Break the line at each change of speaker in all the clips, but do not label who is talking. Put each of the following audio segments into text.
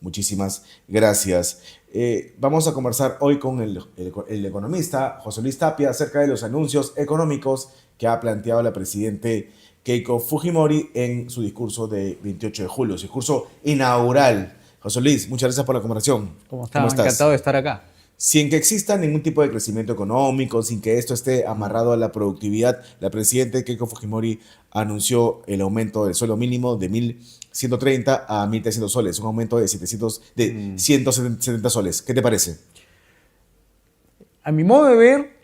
Muchísimas gracias. Vamos a conversar hoy con el economista José Luis Tapia acerca de los anuncios económicos que ha planteado la presidente Keiko Fujimori en su discurso de 28 de julio, su discurso inaugural. José Luis, muchas gracias por la conversación.
¿Cómo
¿Cómo
está? Encantado
estás?
de estar acá.
Sin que exista ningún tipo de crecimiento económico, sin que esto esté amarrado a la productividad, la presidenta Keiko Fujimori anunció el aumento del sueldo mínimo de 1.130 a 1.300 soles, un aumento de 170 soles. ¿Qué te parece?
A mi modo de ver,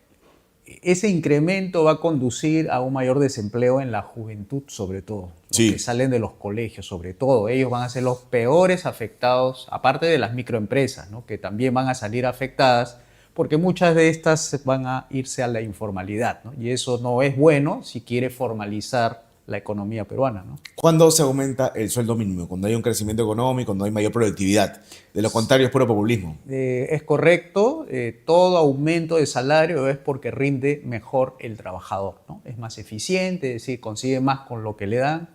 ese incremento va a conducir a un mayor desempleo en la juventud, sobre todo. Los
Sí.
que salen de los colegios, sobre todo. Ellos van a ser los peores afectados, aparte de las microempresas, ¿no? Que también van a salir afectadas, porque muchas de estas van a irse a la informalidad, ¿no? Y eso no es bueno si quiere formalizar la economía peruana, ¿no?
¿Cuándo se aumenta el sueldo mínimo? Cuando hay un crecimiento económico, cuando hay mayor productividad. De lo contrario, es puro populismo.
Es correcto, todo aumento de salario es porque rinde mejor el trabajador, ¿no? Es más eficiente, es decir, consigue más con lo que le dan.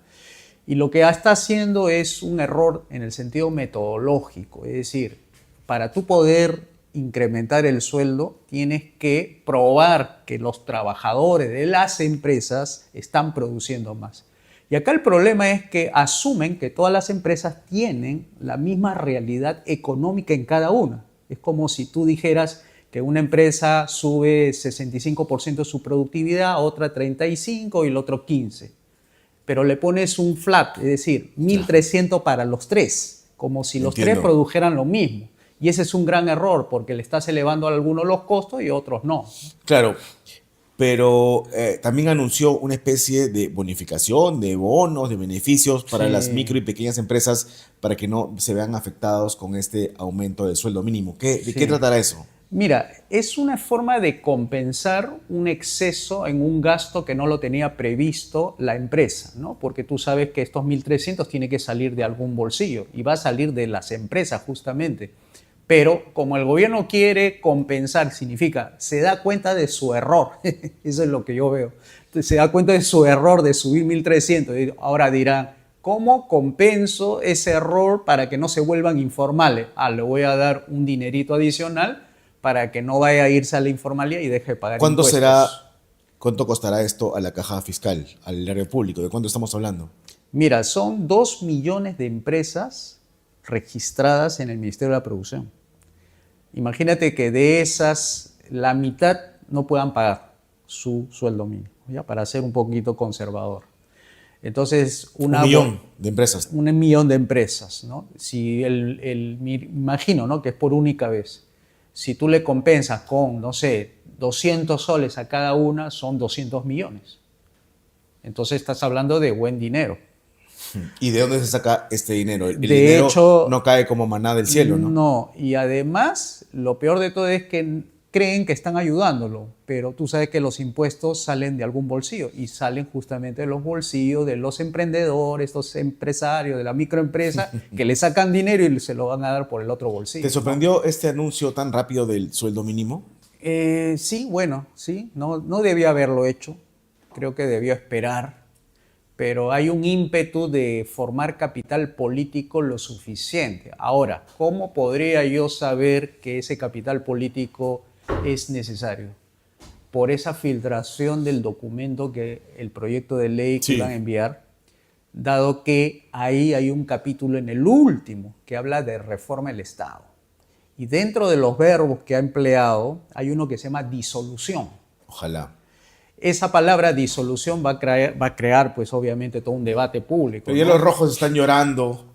Y lo que está haciendo es un error en el sentido metodológico, es decir, para tú poder incrementar el sueldo, tienes que probar que los trabajadores de las empresas están produciendo más. Y acá el problema es que asumen que todas las empresas tienen la misma realidad económica en cada una. Es como si tú dijeras que una empresa sube 65% de su productividad, otra 35% y el otro 15%. Pero le pones un flat, es decir, 1.300 para los tres, como si los tres produjeran lo mismo. Y ese es un gran error porque le estás elevando a algunos los costos y a otros no.
Claro, pero también anunció una especie de bonificación, de bonos, de beneficios para las micro y pequeñas empresas para que no se vean afectados con este aumento del sueldo mínimo. ¿De qué tratará eso?
Mira, es una forma de compensar un exceso en un gasto que no lo tenía previsto la empresa, ¿no? Porque tú sabes que estos 1.300 tiene que salir de algún bolsillo y va a salir de las empresas justamente. Pero como el gobierno quiere compensar, significa, se da cuenta de su error. Eso es lo que yo veo. Entonces, se da cuenta de su error de subir 1.300. Ahora dirán, ¿cómo compenso ese error para que no se vuelvan informales? Le voy a dar un dinerito adicional para que no vaya a irse a la informalidad y deje de pagar impuestos.
¿Cuánto costará esto a la caja fiscal, al erario público? ¿De cuánto estamos hablando?
Mira, son 2 millones de empresas registradas en el Ministerio de la Producción. Imagínate que de esas, la mitad no puedan pagar su sueldo mínimo, ¿ya? Para ser un poquito conservador. Entonces,
un millón de empresas.
Un millón de empresas, ¿no? Si imagino, ¿no? Que es por única vez. Si tú le compensas con, no sé, 200 soles a cada una, son 200 millones. Entonces estás hablando de buen dinero.
¿Y de dónde se saca este dinero? El
De
dinero
hecho,
no cae como maná del cielo, ¿no?
No, y además, lo peor de todo es que creen que están ayudándolo, pero tú sabes que los impuestos salen de algún bolsillo y salen justamente de los bolsillos de los emprendedores, los empresarios, de la microempresa, que le sacan dinero y se lo van a dar por el otro bolsillo.
¿Te sorprendió este anuncio tan rápido del sueldo mínimo?
Sí, bueno, sí, no debía haberlo hecho, creo que debió esperar. Pero hay un ímpetu de formar capital político lo suficiente. Ahora, ¿cómo podría yo saber que ese capital político es necesario? Por esa filtración del documento el proyecto de ley que iban a enviar, dado que ahí hay un capítulo en el último que habla de reforma del Estado. Y dentro de los verbos que ha empleado hay uno que se llama disolución.
Ojalá.
Esa palabra disolución va a crear, pues obviamente, todo un debate público.
Pero ya los rojos están llorando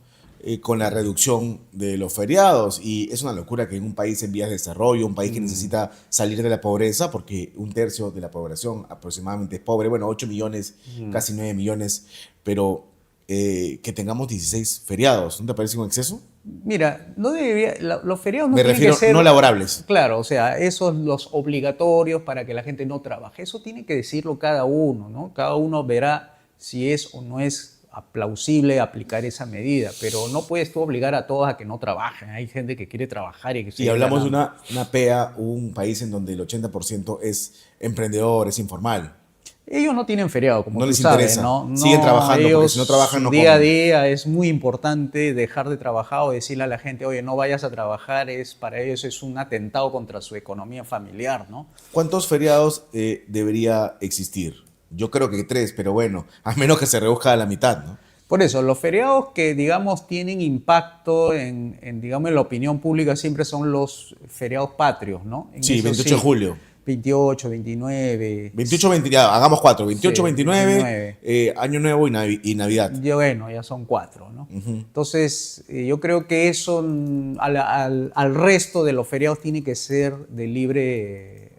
con la reducción de los feriados y es una locura que en un país en vías de desarrollo, un país que necesita salir de la pobreza, porque un tercio de la población aproximadamente es pobre, bueno, 8 millones, casi 9 millones, pero que tengamos 16 feriados, ¿no te parece un exceso?
Mira, no debería, los feriados no
Me
tienen
refiero
que ser
no laborables.
Claro, o sea, esos los obligatorios para que la gente no trabaje. Eso tiene que decirlo cada uno, ¿no? Cada uno verá si es o no es plausible aplicar esa medida, pero no puedes tú obligar a todos a que no trabajen. Hay gente que quiere trabajar y que
Y hablamos de una PEA, un país en donde el 80% es emprendedor, es informal.
Ellos no tienen feriado, como
No
tú
les
sabes,
interesa.
¿no?
Siguen trabajando, porque
Ellos,
si no trabajan no
su día a
comen.
día es muy importante dejar de trabajar o decirle a la gente, oye, no vayas a trabajar, para ellos es un atentado contra su economía familiar, ¿no?
¿Cuántos feriados debería existir? Yo creo que 3, pero bueno, a menos que se reduzca a la mitad, ¿no?
Por eso, los feriados que, digamos, tienen impacto digamos, en la opinión pública siempre son los feriados patrios, ¿no? En
Sí,
eso
28 de
sí,
julio.
28, 29,
28, 20, ya, hagamos 4. 28,
sí,
29,
29.
Año Nuevo y Navidad.
Bueno, ya son 4, ¿no? Entonces, yo creo que eso al resto de los feriados tiene que ser de libre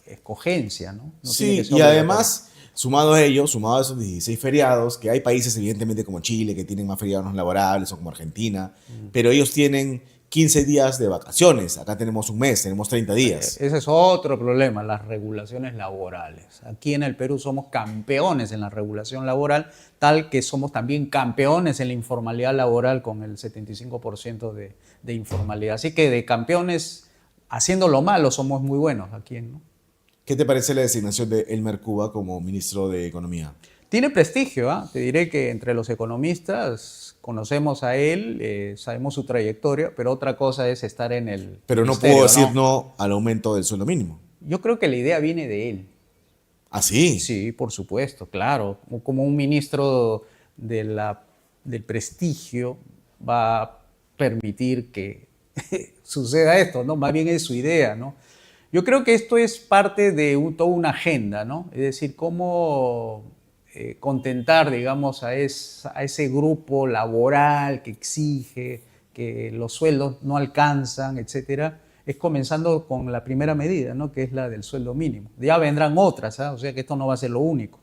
escogencia, ¿no? No tiene que
Sí,
ser
y
obligatorio.
además, sumado a ello, sumado a esos 16 feriados, que hay países evidentemente como Chile que tienen más feriados no laborables o como Argentina, pero ellos tienen 15 días de vacaciones. Acá tenemos un mes, tenemos 30 días.
Ese es otro problema, las regulaciones laborales. Aquí en el Perú somos campeones en la regulación laboral, tal que somos también campeones en la informalidad laboral con el 75% de informalidad. Así que de campeones, haciendo lo malo, somos muy buenos aquí, ¿no?
¿Qué te parece la designación de Elmer Cuba como ministro de Economía?
Tiene prestigio, ¿ah? Te diré que entre los economistas conocemos a él, sabemos su trayectoria, pero otra cosa es estar en el
Pero no pudo
ministerio,
decir
¿no?
no al aumento del sueldo mínimo.
Yo creo que la idea viene de él.
¿Ah, sí?
Sí, por supuesto, claro. Como un ministro del prestigio va a permitir que suceda esto, ¿no? Más bien es su idea, ¿no? Yo creo que esto es parte de toda una agenda, ¿no? Es decir, cómo contentar, digamos, a ese grupo laboral que exige, que los sueldos no alcanzan, etcétera, es comenzando con la primera medida, ¿no? Que es la del sueldo mínimo. Ya vendrán otras, ¿eh? O sea que esto no va a ser lo único.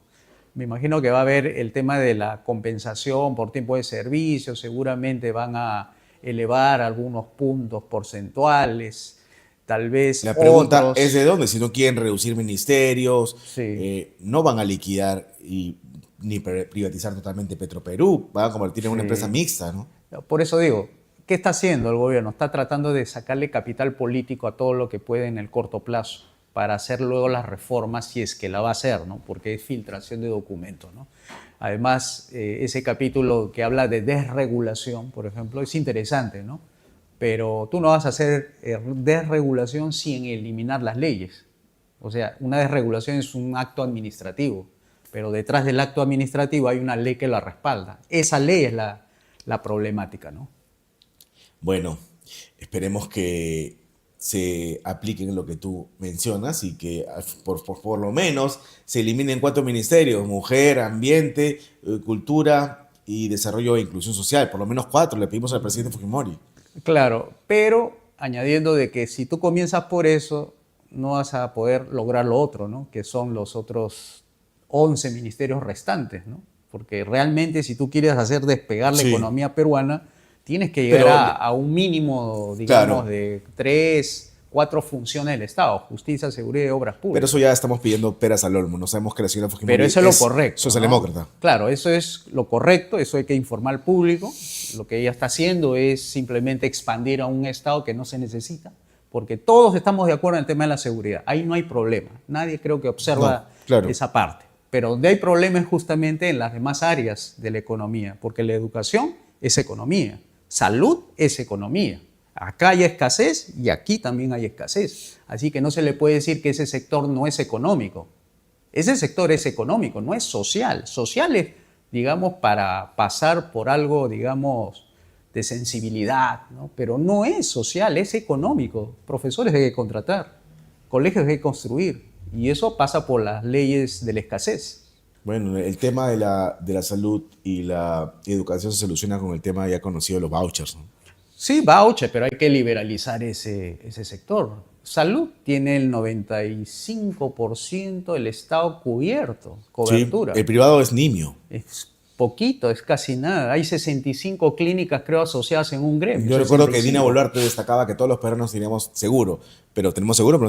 Me imagino que va a haber el tema de la compensación por tiempo de servicio, seguramente van a elevar algunos puntos porcentuales, tal vez
La pregunta es de
otros.
dónde. Si no quieren reducir ministerios,
Sí.
no van a liquidar ni privatizar totalmente Petroperú, van a convertir en una empresa
Sí.
mixta, ¿no?
Por eso digo, ¿qué está haciendo el gobierno? Está tratando de sacarle capital político a todo lo que puede en el corto plazo para hacer luego las reformas si es que la va a hacer, ¿no? Porque es filtración de documentos, ¿no? Además, ese capítulo que habla de desregulación, por ejemplo, es interesante, ¿no? Pero tú no vas a hacer desregulación sin eliminar las leyes. O sea, una desregulación es un acto administrativo, pero detrás del acto administrativo hay una ley que la respalda. Esa ley es la problemática, ¿no?
Bueno, esperemos que se apliquen lo que tú mencionas y que por lo menos se eliminen 4 ministerios: mujer, ambiente, cultura y desarrollo e inclusión social. Por lo menos 4 le pedimos al presidente Fujimori.
Claro, pero añadiendo de que si tú comienzas por eso, no vas a poder lograr lo otro, ¿no? Que son los otros 11 ministerios restantes, ¿no? Porque realmente si tú quieres hacer despegar la
Sí,
economía peruana, tienes que llegar
pero
a un mínimo, digamos,
claro,
de 3, 4 funciones del Estado: justicia, seguridad y obras
pero
públicas.
eso ya estamos pidiendo peras al olmo. No sabemos que la señora
Pero
Fujimori
eso es lo
es
correcto, ¿no?
socialdemócrata.
Claro, eso es lo correcto, eso hay que informar al público. Lo que ella está haciendo es simplemente expandir a un Estado que no se necesita, porque todos estamos de acuerdo en el tema de la seguridad. Ahí no hay problema. Nadie creo que
No,
observa
claro.
esa parte. Pero donde hay problema es justamente en las demás áreas de la economía, porque la educación es economía, salud es economía. Acá hay escasez y aquí también hay escasez. Así que no se le puede decir que ese sector no es económico. Ese sector es económico, no es social. Social es, digamos, para pasar por algo, digamos, de sensibilidad, ¿no? Pero no es social, es económico. Profesores hay que contratar, colegios hay que construir, y eso pasa por las leyes de la escasez.
Bueno, el tema de la salud y la educación se soluciona con el tema ya conocido de los vouchers, ¿no?
Sí, voucher, pero hay que liberalizar ese sector. Salud tiene el 95% del Estado cubierto,
Sí,
cobertura.
el privado es nimio.
Es poquito, es casi nada. Hay 65 clínicas, creo, asociadas en un gremio.
Yo recuerdo que Dina
65.
Boluarte destacaba que todos los peruanos teníamos seguro, pero no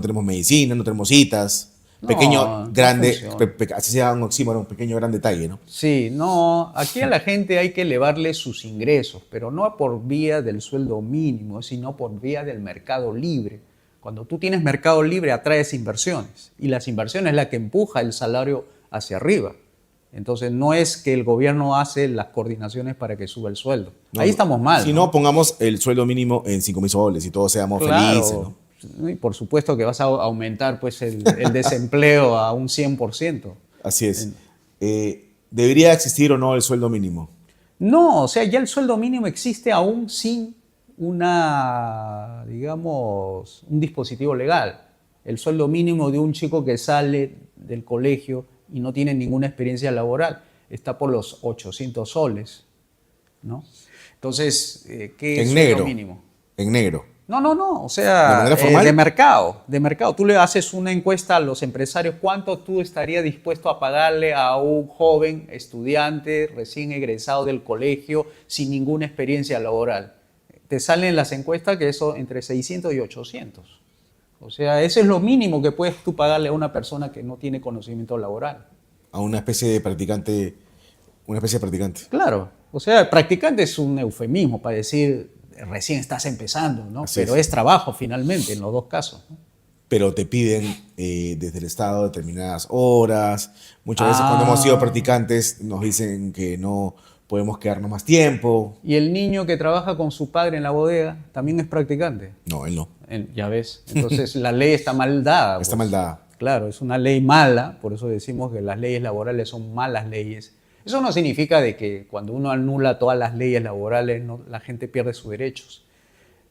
tenemos medicina, no tenemos citas. Pequeño,
No, no
grande,
funciona.
así se llama un oxímoron, un pequeño, gran detalle, ¿no?
Sí, no, aquí a la gente hay que elevarle sus ingresos, pero no por vía del sueldo mínimo, sino por vía del mercado libre. Cuando tú tienes mercado libre, atraes inversiones, y las inversiones es la que empuja el salario hacia arriba. Entonces no es que el gobierno hace las coordinaciones para que suba el sueldo.
No,
Ahí estamos mal.
Si no, pongamos el sueldo mínimo en 5.000 soles y todos seamos felices, ¿no?
Y por supuesto que vas a aumentar pues, el desempleo a un 100%.
Así es. ¿Debería existir o no el sueldo mínimo?
No, o sea, ya el sueldo mínimo existe aún sin digamos, un dispositivo legal. El sueldo mínimo de un chico que sale del colegio y no tiene ninguna experiencia laboral está por los 800 soles, ¿no? Entonces, ¿qué es sueldo mínimo?
En negro.
No, o sea,
¿De manera formal?
de mercado. Tú le haces una encuesta a los empresarios, ¿cuánto tú estarías dispuesto a pagarle a un joven estudiante recién egresado del colegio sin ninguna experiencia laboral? Te salen las encuestas que eso entre 600 y 800. O sea, eso es lo mínimo que puedes tú pagarle a una persona que no tiene conocimiento laboral.
A una especie de practicante.
Claro, o sea, practicante es un eufemismo para decir recién estás empezando, ¿no? Pero es trabajo finalmente en los dos casos, ¿no?
Pero te piden desde el Estado determinadas horas. Muchas veces cuando hemos sido practicantes nos dicen que no podemos quedarnos más tiempo.
¿Y el niño que trabaja con su padre en la bodega también es practicante?
No, él no.
Ya ves, entonces la ley está mal dada.
Está mal dada.
Claro, es una ley mala, por eso decimos que las leyes laborales son malas leyes. Eso no significa de que cuando uno anula todas las leyes laborales la gente pierde sus derechos.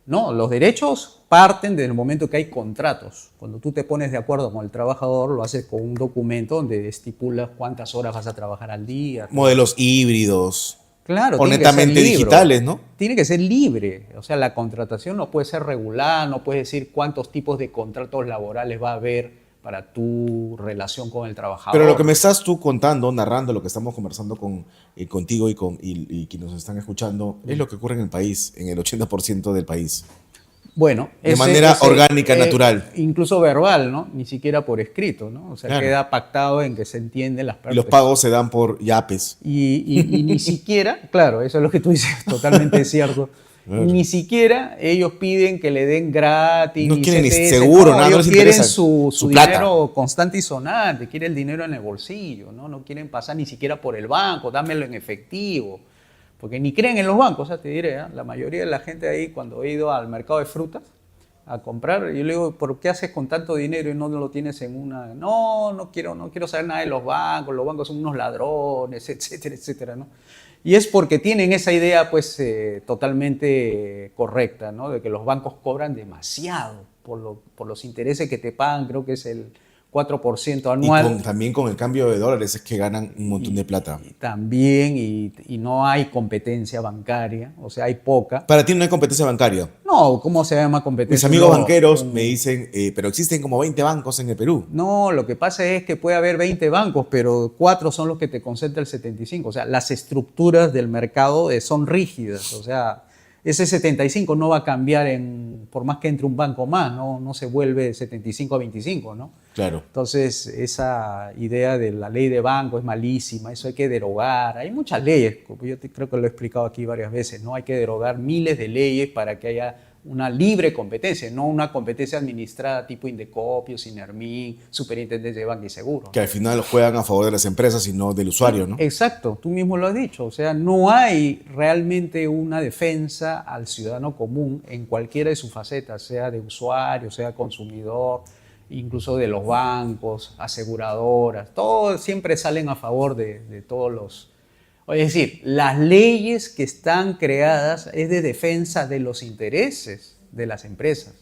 No, los derechos parten desde el momento que hay contratos. Cuando tú te pones de acuerdo con el trabajador, lo haces con un documento donde estipulas cuántas horas vas a trabajar al día.
Modelos híbridos.
Claro,
o netamente digitales, ¿no?
Tiene que ser libre. O sea, la contratación no puede ser regular, no puedes decir cuántos tipos de contratos laborales va a haber para tu relación con el trabajador.
Pero lo que me estás tú contando, narrando lo que estamos conversando contigo y quienes nos están escuchando, es lo que ocurre en el país, en el 80% del país.
Bueno,
de manera orgánica, natural.
Incluso verbal, ¿no? Ni siquiera por escrito, ¿no? O sea, claro, queda pactado en que se entienden las partes.
Y los pagos se dan por yapes.
Y ni siquiera, claro, eso es lo que tú dices, totalmente cierto. Claro. Ni siquiera ellos piden que le den gratis.
No quieren ni
CTS,
seguro, nada,
ellos
no les
quieren
interesa
su dinero constante y sonante, quieren el dinero en el bolsillo, ¿no? No quieren pasar ni siquiera por el banco, dámelo en efectivo. Porque ni creen en los bancos, o sea, te diré, la mayoría de la gente ahí cuando he ido al mercado de frutas a comprar, yo le digo, ¿por qué haces con tanto dinero y no lo tienes en una? No quiero saber nada de los bancos son unos ladrones, etcétera, etcétera, ¿no? Y es porque tienen esa idea pues totalmente correcta, ¿no? De que los bancos cobran demasiado por los intereses que te pagan, creo que es el 4% anual.
Y también con el cambio de dólares es que ganan un montón de plata.
Y no hay competencia bancaria, o sea, hay poca.
¿Para ti no hay competencia bancaria?
No, ¿cómo se llama competencia?
Mis amigos banqueros me dicen, pero existen como 20 bancos en el Perú.
No, lo que pasa es que puede haber 20 bancos, pero 4 son los que te concentra el 75. O sea, las estructuras del mercado son rígidas, o sea, ese 75 no va a cambiar por más que entre un banco más, no se vuelve 75 a 25, ¿no?
Claro.
Entonces, esa idea de la ley de banco es malísima, eso hay que derogar. Hay muchas leyes, yo creo que lo he explicado aquí varias veces, ¿no? Hay que derogar miles de leyes para que haya una libre competencia, no una competencia administrada tipo Indecopio, Sinermin, Superintendencia de Banca y Seguro.
Que al final juegan a favor de las empresas y no del usuario, ¿no?
Exacto, tú mismo lo has dicho. O sea, no hay realmente una defensa al ciudadano común en cualquiera de sus facetas, sea de usuario, sea consumidor, incluso de los bancos, aseguradoras. Todos siempre salen a favor de todos los... Es decir, las leyes que están creadas es de defensa de los intereses de las empresas.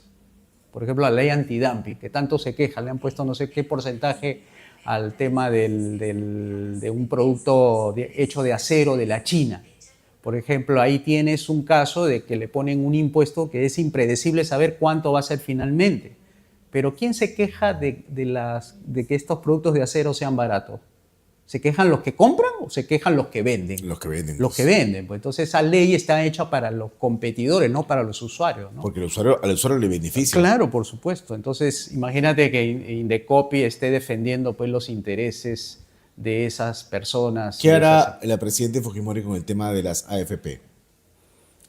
Por ejemplo, la ley antidumping, que tanto se queja, le han puesto no sé qué porcentaje al tema de un producto hecho de acero de la China. Por ejemplo, ahí tienes un caso de que le ponen un impuesto que es impredecible saber cuánto va a ser finalmente. Pero ¿quién se queja de que estos productos de acero sean baratos? ¿Se quejan los que compran o se quejan los que venden?
Los que venden.
Los que venden. Pues entonces esa ley está hecha para los competidores, no para los usuarios, ¿no?
Porque al usuario le beneficia.
Claro, por supuesto. Entonces imagínate que Indecopi esté defendiendo pues, los intereses de esas personas.
¿Qué hará la presidenta Fujimori con el tema de las AFP?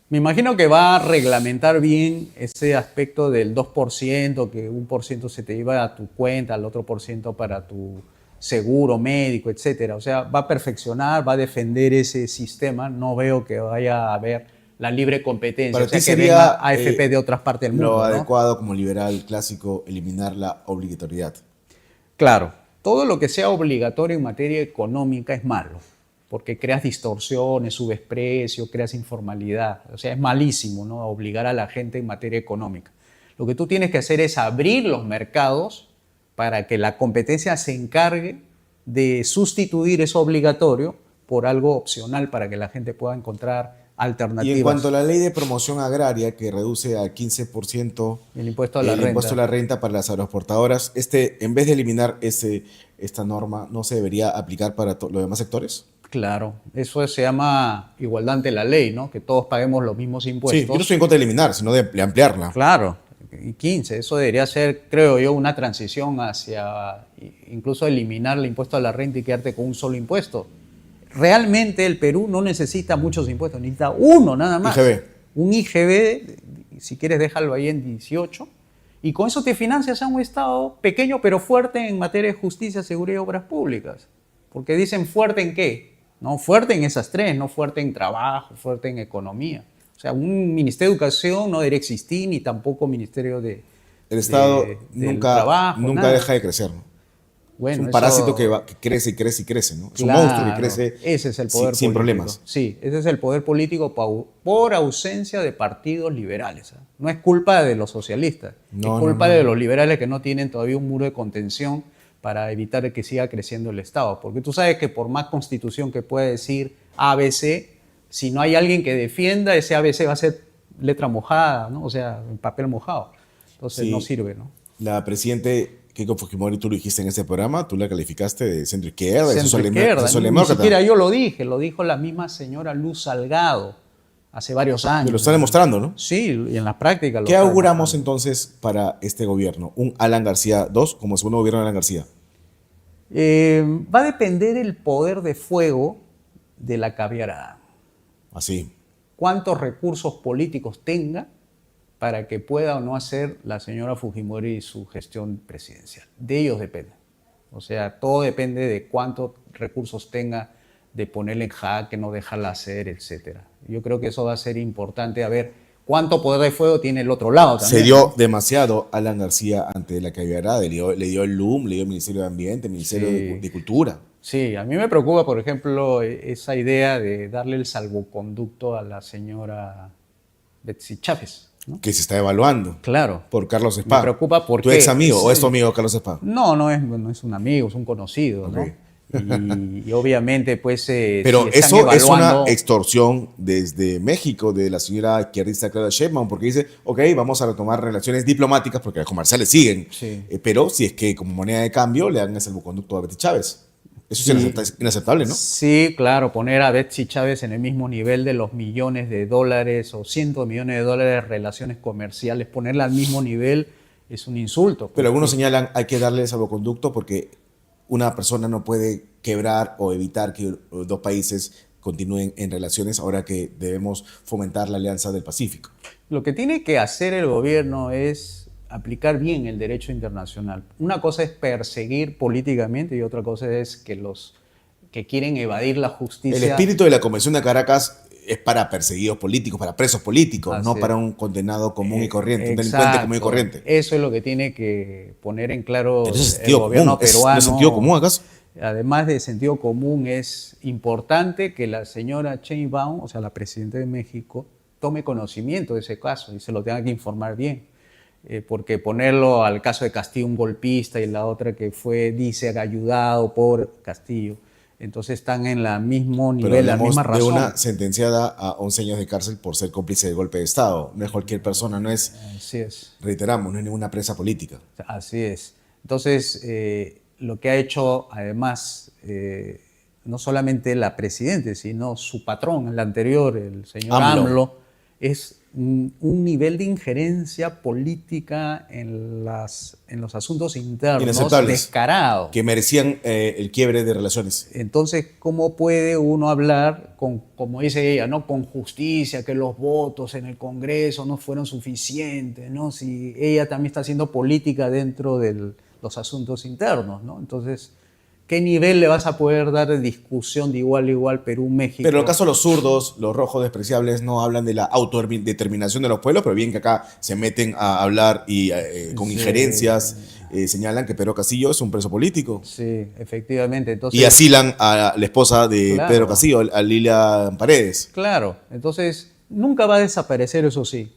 Me imagino que va a reglamentar bien ese aspecto del 2%, que 1% se te iba a tu cuenta, el otro % para tu seguro médico, etcétera. O sea, va a perfeccionar, va a defender ese sistema. No veo que vaya a haber la libre competencia,
Para
o sea,
ti
que venga
sería
AFP de otras partes del
lo
mundo, ¿no?
adecuado como liberal clásico eliminar la obligatoriedad.
Claro, todo lo que sea obligatorio en materia económica es malo, porque creas distorsiones, subes precio, creas informalidad. O sea, es malísimo, ¿no? Obligar a la gente en materia económica. Lo que tú tienes que hacer es abrir los mercados para que la competencia se encargue de sustituir eso obligatorio por algo opcional para que la gente pueda encontrar
Y en cuanto a
alternativas.
la ley de promoción agraria que reduce al 15%
El impuesto a la
el impuesto a
renta.
la renta para las agroexportadoras, en vez de eliminar esta norma, ¿no se debería aplicar para los demás sectores?
Claro, eso se llama igualdad ante la ley, ¿no? Que todos paguemos los mismos
Sí, yo no estoy
impuestos.
en contra de eliminar, sino de ampliarla.
Claro, y 15, eso debería ser, creo yo, una transición hacia incluso eliminar el impuesto a la renta y quedarte con un solo impuesto. Realmente el Perú no necesita muchos impuestos, necesita uno nada más.
IGB.
Un IGB, si quieres déjalo ahí en 18, y con eso te financias a un Estado pequeño pero fuerte en materia de justicia, seguridad y obras públicas. Porque dicen fuerte en qué, no fuerte en esas tres, no fuerte en trabajo, fuerte en economía. O sea, un Ministerio de Educación no debería existir, ni tampoco Ministerio
El Estado
del
nunca,
Trabajo,
nunca
nada.
deja de crecer, ¿no? Es
Bueno,
un parásito
eso,
que crece y crece y crece, ¿no? Es un
claro,
monstruo que crece
ese es el poder
sin
político.
problemas.
Sí, ese es el poder político por ausencia de partidos liberales. ¿Ah? No es culpa de los socialistas,
No,
es
no,
culpa
no.
de los liberales que no tienen todavía un muro de contención para evitar que siga creciendo el Estado. Porque tú sabes que por más constitución que pueda decir ABC, si no hay alguien que defienda, ese ABC va a ser letra mojada, ¿no? O sea, papel mojado. Entonces
Sí.
no sirve, ¿no?
La presidente Keiko Fujimori, tú lo dijiste en este programa, tú la calificaste de centro izquierda, de
Centro izquierda, ni
socialdemócrata.
siquiera yo lo dije, lo dijo la misma señora Luz Salgado hace varios
Me
años.
lo está demostrando, ¿no?
Sí, y en la práctica lo
¿Qué
está
auguramos
demostrando.
entonces para este gobierno? ¿Un Alan García 2 como segundo gobierno de Alan García?
Va a depender el poder de fuego de la caviarada.
Así.
Cuántos recursos políticos tenga para que pueda o no hacer la señora Fujimori su gestión presidencial. De ellos depende. O sea, todo depende de cuántos recursos tenga, de ponerle en jaque, no dejarla hacer, etc. Yo creo que eso va a ser importante, a ver cuánto poder de fuego tiene el otro lado también.
Se dio
¿no?
demasiado Alan García ante la caviarada. Le dio el LUM, le dio el Ministerio de Ambiente, el Ministerio
Sí.
de Cultura.
Sí, a mí me preocupa, por ejemplo, esa idea de darle el salvoconducto a la señora Betsy Chávez, ¿no?
Que se está evaluando
Claro.
por Carlos Spa.
Me preocupa
¿Tu
porque
ex amigo o es
sí.
tu amigo Carlos Spa?
No es un amigo, es un conocido,
Ok.
¿no? Y obviamente, pues,
Pero
si están
eso es una
evaluando,
extorsión desde México, de la señora izquierdista Claudia Sheinbaum, porque dice, ok, vamos a retomar relaciones diplomáticas porque las comerciales siguen,
Sí.
Pero si es que como moneda de cambio le dan el salvoconducto a Betty Chávez. Eso
Sí.
es inaceptable, ¿no?
Sí, claro, poner a Betsy Chávez en el mismo nivel de los millones de dólares o cientos de millones de dólares de relaciones comerciales, ponerla al mismo nivel es un insulto.
Pero algunos
porque-
señalan hay que darle el salvoconducto porque una persona no puede quebrar o evitar que dos países continúen en relaciones ahora que debemos fomentar la alianza del Pacífico.
Lo que tiene que hacer el gobierno es aplicar bien el derecho internacional. Una cosa es perseguir políticamente y otra cosa es que los que quieren evadir la
El
justicia...
espíritu de la Convención de Caracas es para perseguidos políticos, para presos políticos, no
Así
para
es.
un condenado común y corriente, un
Exacto.
delincuente común y corriente.
Eso es lo que tiene que poner en claro
Pero eso es
el
sentido
gobierno
común. ¿Es
peruano.
sentido común acaso?
Además de sentido común, es importante que la señora Sheinbaum, o sea, la presidenta de México, tome conocimiento de ese caso y se lo tenga que informar bien. Porque ponerlo al caso de Castillo, un golpista, y la otra que fue, dice, ayudado por Castillo, entonces están en la mismo
Pero
nivel, la
hablamos
misma
de
razón.
una sentenciada a 11 años de cárcel por ser cómplice del golpe de Estado. No es cualquier persona, no es,
Así es.
reiteramos, no es ninguna presa política.
Así es. Entonces, lo que ha hecho, además, no solamente la presidenta, sino su patrón, el anterior, el señor
AMLO.
AMLO, es un nivel de injerencia política en los asuntos internos
Inaceptables.
descarado.
Que merecían el quiebre de relaciones.
Entonces, ¿cómo puede uno hablar, como dice ella, ¿no? Con justicia, que los votos en el Congreso no fueron suficientes, ¿no? Si ella también está haciendo política dentro de los asuntos internos, ¿no? Entonces, ¿Qué nivel le vas a poder dar de discusión de igual a igual Perú-México?
Pero en el caso de los zurdos, los rojos despreciables no hablan de la autodeterminación de los pueblos, pero bien que acá se meten a hablar y con
Sí.
injerencias señalan que Pedro Castillo es un preso político.
Sí, efectivamente. Entonces,
Y asilan a la esposa de
Claro.
Pedro Castillo, a Lilian Paredes.
claro, entonces nunca va a desaparecer, eso sí,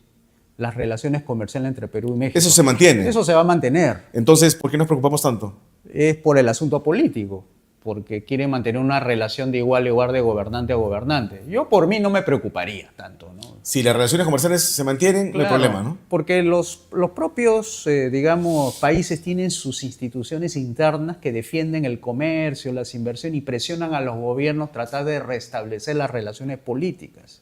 las relaciones comerciales entre Perú y México.
Eso se mantiene.
Eso se va a mantener.
Entonces, ¿por qué nos preocupamos tanto?
Es por el asunto político, porque quieren mantener una relación de igual a igual de gobernante a gobernante. Yo por mí no me preocuparía tanto, ¿no?
Si las relaciones comerciales se mantienen, no hay
Claro,
problema, ¿no?
porque los propios, digamos, países tienen sus instituciones internas que defienden el comercio, las inversiones y presionan a los gobiernos tratar de restablecer las relaciones políticas.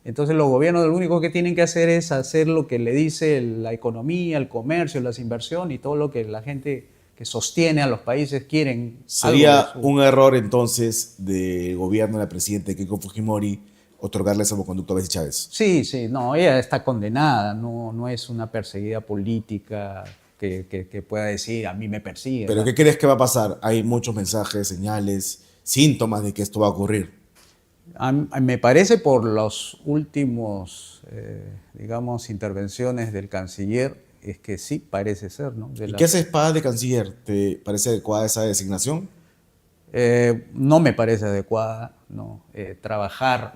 Entonces los gobiernos lo único que tienen que hacer es hacer lo que le dice la economía, el comercio, las inversiones y todo lo que la gente que sostiene a los países quieren.
Sería
algo de su-
un error entonces del gobierno de la presidenta Keiko Fujimori otorgarle salvoconducto a Betsy Chávez.
Sí, sí, no, ella está condenada, no es una perseguida política que pueda decir a mí me persigue.
¿Pero qué crees que va a pasar? Hay muchos mensajes, señales, síntomas de que esto va a ocurrir.
Me parece por los últimos, digamos, intervenciones del canciller, es que sí parece ser, ¿no?
¿Y qué hace Espada de canciller? ¿Te parece adecuada esa designación?
No me parece adecuada, ¿no? Trabajar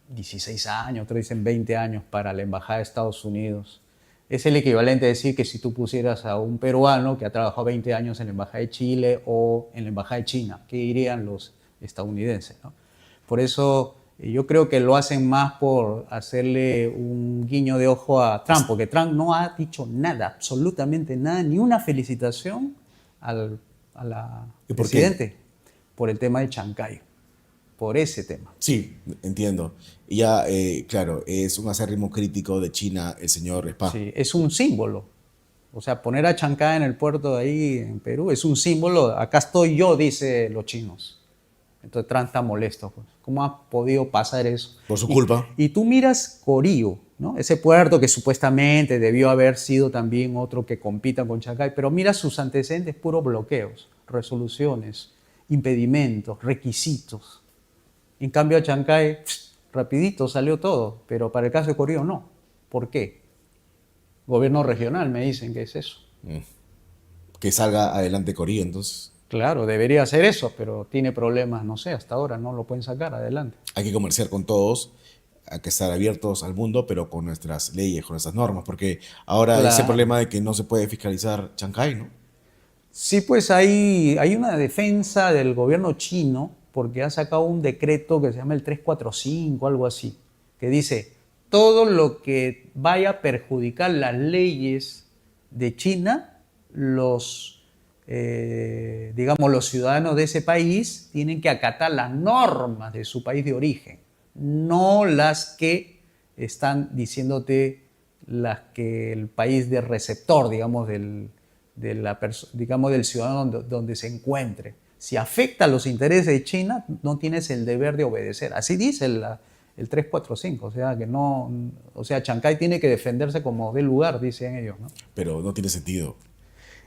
16 años, otros dicen 20 años para la Embajada de Estados Unidos. Es el equivalente a decir que si tú pusieras a un peruano que ha trabajado 20 años en la Embajada de Chile o en la Embajada de China, ¿qué dirían los estadounidenses, ¿no? Por eso yo creo que lo hacen más por hacerle un guiño de ojo a Trump, porque Trump no ha dicho nada, absolutamente nada, ni una felicitación a la
¿Y por qué?
presidente por el tema de Chancay, por ese tema.
Sí, entiendo. Y ya, claro, es un acérrimo crítico de China el señor Espada.
Sí, es un símbolo. O sea, poner a Chancay en el puerto de ahí en Perú es un símbolo. Acá estoy yo, dice los chinos. Entonces Trump está molesto. Pues. ¿Cómo ha podido pasar eso?
Por su culpa.
Y tú miras Corío, ¿no? Ese puerto que supuestamente debió haber sido también otro que compita con Chancay, pero mira sus antecedentes, puros bloqueos, resoluciones, impedimentos, requisitos. En cambio a Chancay, rapidito salió todo, pero para el caso de Corío no. ¿Por qué? Gobierno regional me dicen que es eso.
Que salga adelante Corea, entonces.
Claro, debería hacer eso, pero tiene problemas, no sé, hasta ahora no lo pueden sacar adelante.
Hay que comerciar con todos, hay que estar abiertos al mundo, pero con nuestras leyes, con nuestras normas, porque ahora
Claro.
ese problema de que no se puede fiscalizar Chancay, ¿no?
Sí, pues hay una defensa del gobierno chino porque ha sacado un decreto que se llama el 345, algo así, que dice, todo lo que vaya a perjudicar las leyes de China, digamos, los ciudadanos de ese país tienen que acatar las normas de su país de origen, no las que están diciéndote las que el país de receptor, digamos, digamos, del ciudadano donde se encuentre. Si afecta los intereses de China, no tienes el deber de obedecer. Así dice el 345, o sea, que no, o sea, Chancay tiene que defenderse como de lugar, dicen ellos, ¿no?
Pero no tiene sentido.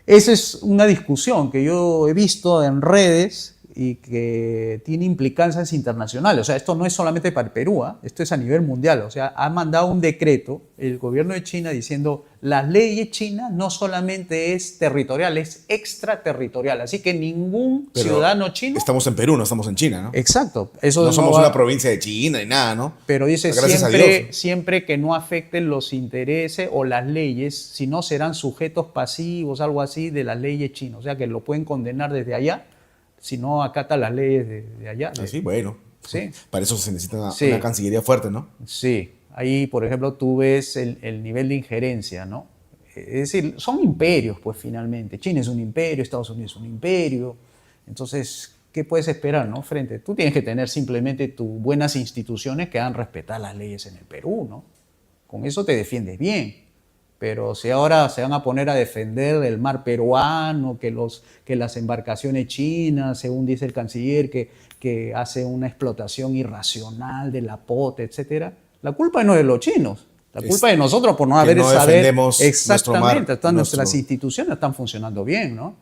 Esa es una discusión que yo he visto en redes y que tiene implicancias internacionales. O sea, esto no es solamente para el Perú, ¿eh? Esto es a nivel mundial. O sea, ha mandado un decreto el gobierno de China diciendo las leyes chinas no solamente es territorial, es extraterritorial. Así que ningún
Pero
ciudadano chino...
Estamos en Perú, no estamos en China, ¿no?
Exacto. Eso
No somos
va-
una provincia de China ni nada, ¿no?
Pero dice
Gracias a
siempre,
Dios.
siempre que no afecten los intereses o las leyes, si no serán sujetos pasivos, algo así, de las leyes chinas. O sea, que lo pueden condenar desde allá, si no acata las leyes de allá.
Así, bueno.
Sí.
Para eso se necesita una,
Sí.
una cancillería fuerte, ¿no?
Sí, ahí, por ejemplo, tú ves el nivel de injerencia, ¿no? Es decir, son imperios, pues, finalmente. China es un imperio, Estados Unidos es un imperio. Entonces, ¿qué puedes esperar, no? Tú tienes que tener simplemente tus buenas instituciones que hagan respetar las leyes en el Perú, ¿no? Con eso te defiendes bien. Pero si ahora se van a poner a defender el mar peruano, que las embarcaciones chinas, según dice el canciller, que hace una explotación irracional de la pote, etc. La culpa no es de los chinos. La culpa es de nosotros por no
que
haber
no
saber
defendemos nuestro mar,
exactamente. Todas nuestras
nuestro-
instituciones están funcionando bien, ¿no?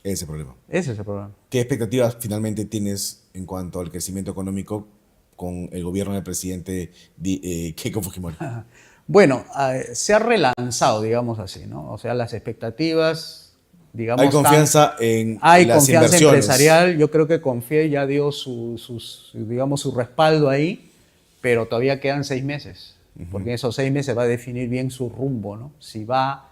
Ese problema.
Ese es el problema.
¿Qué expectativas finalmente tienes en cuanto al crecimiento económico con el gobierno del presidente Keiko Fujimori?
Bueno, se ha relanzado, digamos así, ¿no? O sea, las expectativas, digamos,
Hay confianza en
hay
las
confianza
inversiones.
empresarial. Yo creo que Confie ya dio digamos, su respaldo ahí, pero todavía quedan 6 meses, porque en esos 6 meses va a definir bien su rumbo, ¿no? Si va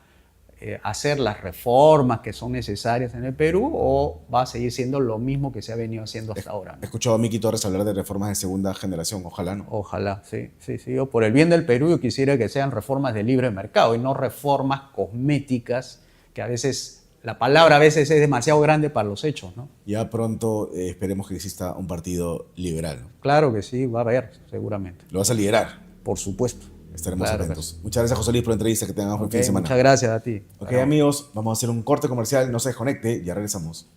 a hacer las reformas que son necesarias en el Perú o va a seguir siendo lo mismo que se ha venido haciendo hasta ahora,
He
¿no?
escuchado a Miki Torres hablar de reformas de segunda generación, ojalá no.
Ojalá, sí, sí, sí. Yo, por el bien del Perú, yo quisiera que sean reformas de libre mercado y no reformas cosméticas, que a veces, la palabra a veces es demasiado grande para los hechos, ¿no?
Ya pronto esperemos que exista un partido liberal, ¿no?
Claro que sí, va a haber, seguramente.
Lo vas a liderar.
Por supuesto.
Estaremos
Claro que
atentos.
sí.
Muchas gracias, José Luis, por la entrevista. Que tengan un buen
Ok,
fin de semana.
muchas gracias a ti.
Ok, amigos, vamos a hacer un corte comercial. No se desconecte, ya regresamos.